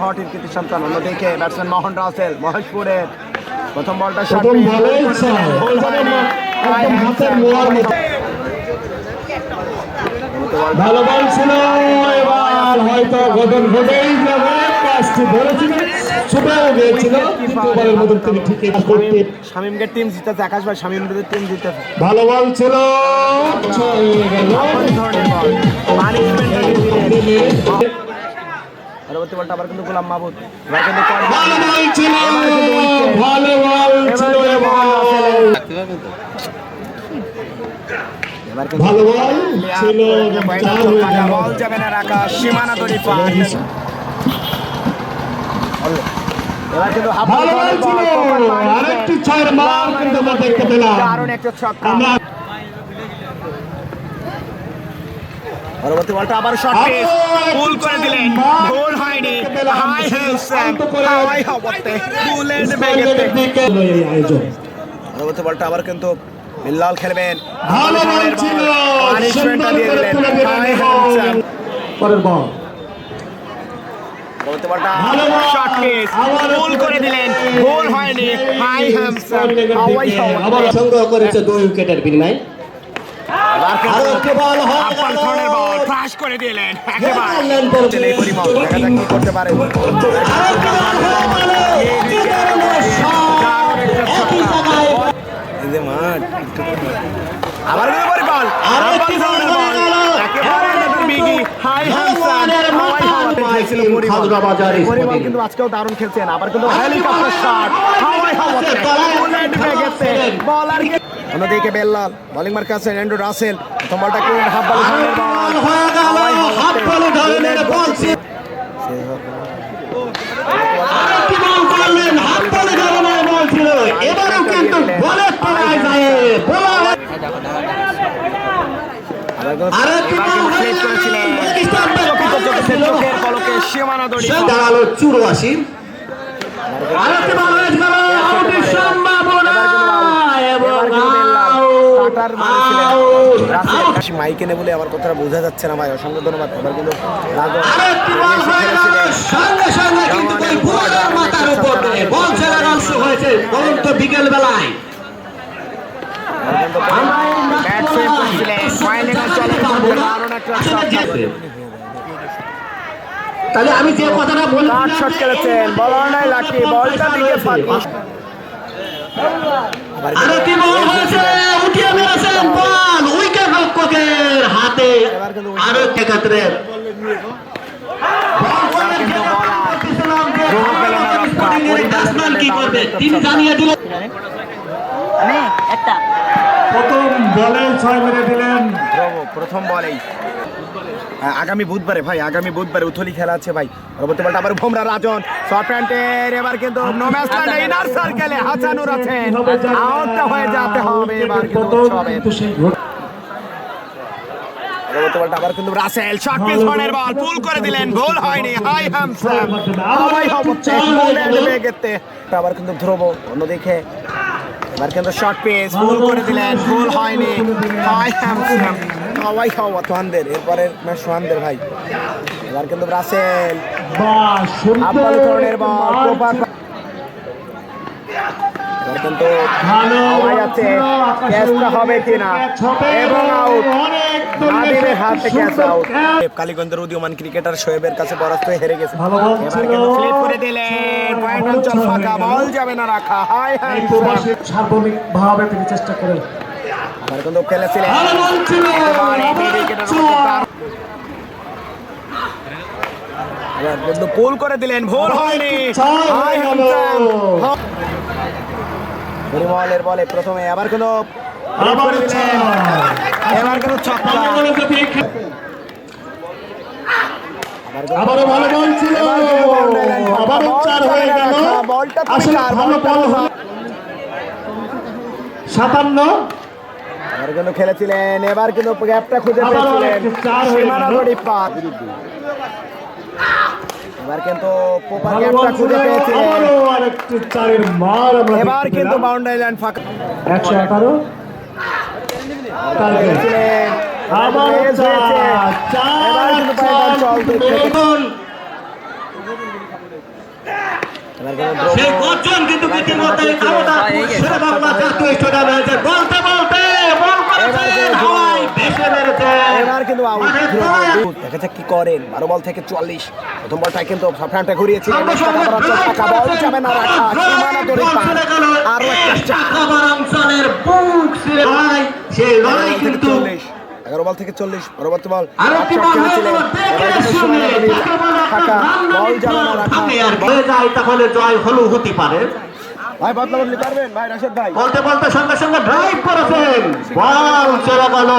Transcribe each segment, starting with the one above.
হটির কৃতি সন্তান অন্যদিকে ব্যাটসম্যান মোহন রাসেল মহেশপুরের প্রথম বলটা ভালো বল ছিল, এবার হয়তো ঘটন ঘটেই যাবে, কাজটি ধরেছিল, ছুটেও গিয়েছিল, কিন্তু বলের মধ্যে তিনি ঠিকই করতে শামীমকে টিম জিতেছে, আকাশ ভাই শামীমদের টিম জিতেছে। ভালো বল ছিল, পরবর্তী বলটা আবার কিন্তু গোলাম মাহবুব, ভালো বল ছিল, ভালো বল ছিল, ভালো বল ছিল, বল যাবে না রাখা সীমানা তৈরি পায়। এবার কিন্তু ভালো বল ছিল, আরেকটি ছয়ের মান কিন্তু আমরা দেখতে পেলাম। দারুণ একটা ছক্কা। পরবর্তী বলটা আবার শট পিচ, পুল করে দিলেন, গোল হয়নি। হাই হ্যান্ডসাম হাই হবতে বুলেট বেগেতে। পরবর্তী বলটা আবার কিন্তু বিল্লাল খেলবেন, ভালো বল ছিল, পানিশমেন্টটা দিয়ে দিলেন। হাই হ্যান্ডসাম পরের বল, পরবর্তী বলটা শট পিচ, পুল করে দিলেন, গোল হয়নি। হাই হ্যান্ডসাম হাই হবতে আবার সংগ্রহ করেছে 2 উইকেটের বিনিময়ে। আরো একটি বল হয়, আপাল ধরনের বল ক্রাশ করে দিলেন একেবারে। এই পরিমাণ দেখা যাক কি করতে পারে। এই যে মাঠ আবার কিন্তু পরিমাণ আপাল ধরনের বল একেবারে নতুন বিগি হাই হ্যান্ডসাম হাই হওয়াতে খেলছিল পরিমাণ কিন্তু আজকেও দারুণ খেলছেন। আবার কিন্তু হেলিকপ্টার শট হাই হওয়াতে বুলেট বেগেছে বলার। অন্যদিকে বেল্লাল বোলিং মার্কে আছেন অ্যান্ড্রু রাসেল, প্রথম বলটা কিন্তু হাফ বল হয়ে গেল, হাফ বল ধরনের বল ছিল, আরেকটি বল করলেন, হাফ বল ধরনের বল ছিল, এবারও কিন্তু বলের তলায় যায় বোলার। আরেকটি বল করেছিলেন, চোখের পলকে সীমানা দড়ি দাঁড়ালো 84। আরেকটি বল হয়ে গেল, আউটের সম্ভাবনা এবং মাইকে নে বলে আমার কথাটা বোঝা যাচ্ছে না ভাই, অসংখ্য ধন্যবাদ। এবার কিন্তু আরেকটি বল হয়ে গেল, সঙ্গে সঙ্গে কিন্তু ওই বুলারের মাথার উপর দিয়ে বল ছেড়ার অংশ হয়েছে, বরং তো বিকেল বেলায় তাহলে আমি যে কথাটা বললাম, শট খেলেছেন বলার নাই লাকি বলটা দিকে ফাঁকি। আরেকটি বল হয়েছে, উঠিয়ে মেরেছেন বল উইকেট রক্ষকের হাতে। আরো ক্ষেত্রে কি করবে তিনি জানিয়ে দিলেন, প্রথম বলে 6 মেরে দিলেন। প্রথম বলেই আগামী বুধবারে ভাই, আগামী বুধবারে উথলি খেলা আছে ভাই। পরবর্তী বলটা আবার ভোমরা রাজন শর্ট প্যান্টের, এবার কিন্তু নো ম্যাচ লাইনে ইনার সার্কেলে হাসানুর আছেন, আউটটা হয়ে যেতে হবে এবার কিন্তু হবে। পরবর্তী বলটা আবার কিন্তু রাসেল শর্ট পিচ বলের বল পুল করে দিলেন, গোল হয়নি। হাই হ্যান্ডসাম হাই হবতে বুলেট বেগেতে। আবার কিন্তু ধ্রুব অন্যদিকে এবার কিন্তু শর্ট পিচ পুল করে দিলেন, গোল হয়নি। হাই হ্যান্ডসাম হাওয়াই খাওয়া সোহানদের, এরপরে ম্যাচ সোহানদের ভাই। এবার কিন্তু রাসেল আপাল ধরনের বল প্রপার, এবার কিন্তু হাওয়াই আছে, ক্যাচটা হবে কিনা এবং আউট, নাদিরের হাত থেকে ক্যাচ আউট। কালীগঞ্জের উদীয়মান ক্রিকেটার শোয়েবের কাছে পরাস্ত হয়ে হেরে গেছে। এবার কিন্তু স্লিপ করে দিলেন, পয়েন্ট অঞ্চল ফাঁকা, বল যাবে না রাখা। হাই হাই সার্বনিক ভাবে তিনি চেষ্টা করেন, আবার কিন্তু খেলেছিলেন পুল করে দিলেন, ভুল হয়নি। পরিমলের বলে প্রথমে আবার কিন্তু এবার কিন্তু ছক্কা, আবারও ভালো বল ছিল, আবারও 4 হয়ে গেল। আসলে ভালো বল 57। এবার কিন্তু খেলেছিলেন, এবার কিন্তু গ্যাপটা খুঁজে পেয়েছিলেন সীমানা দড়ি পার। এবার কিন্তু প্রপার গ্যাপটা খুঁজে পেয়েছিলেন, আরেকটি 4-এর মার আমরা এবার কিন্তু বাউন্ডারি লাইন ফাঁকা। 118 খেলেছিলেন, আবার এবার কিন্তু এবার কিন্তু দ্রুত সেই গর্জন কিন্তু ইতিমধ্যে শেরে বাংলা জাতীয় স্টেডিয়ামে যে বলতে বলতে বল করেছেন হাওয়ায় ভেসে বেড়েছে। এবার কিন্তু আউট দেখা যাক কি করেন। 12 বল থেকে 44। প্রথম বলটাই কিন্তু সাফরানটা ঘুরিয়েছে, বল যাবে না রাখা সীমানা ধরে পার। আরো একটা চার। অঞ্চলের বুক ছিঁড়ে ভাই সেই লড়াই কিন্তু 11 বল থেকে 40। পরবর্তী বল আর একটি বল বল যাবে না রাখা। হয়ে যায় তাহলে জয় হলেও হতে পারে। ভাই বদলা বদলি করবেন ভাই রাশেদ ভাই। বলতে বলতে সঙ্গে সঙ্গে ড্রাইভ করেছেন, বল চলে গেল।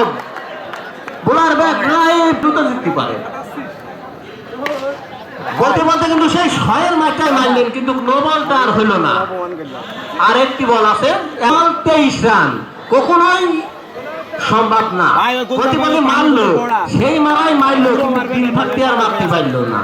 বোলার ব্যাক ড্রাইভ দ্রুত জিততে পারে। বলতে বলতে কিন্তু সেই শয়ের মাঠটাই মারলেন, কিন্তু নো বলটা আর হইল না। আর একটি বল আছে, 23 রান কখনোই সম্ভব না। বলতে বলতে মারলো, সেই মারাই মারলো, কিন্তু 3 ভাগ আর মারতে পারলো না।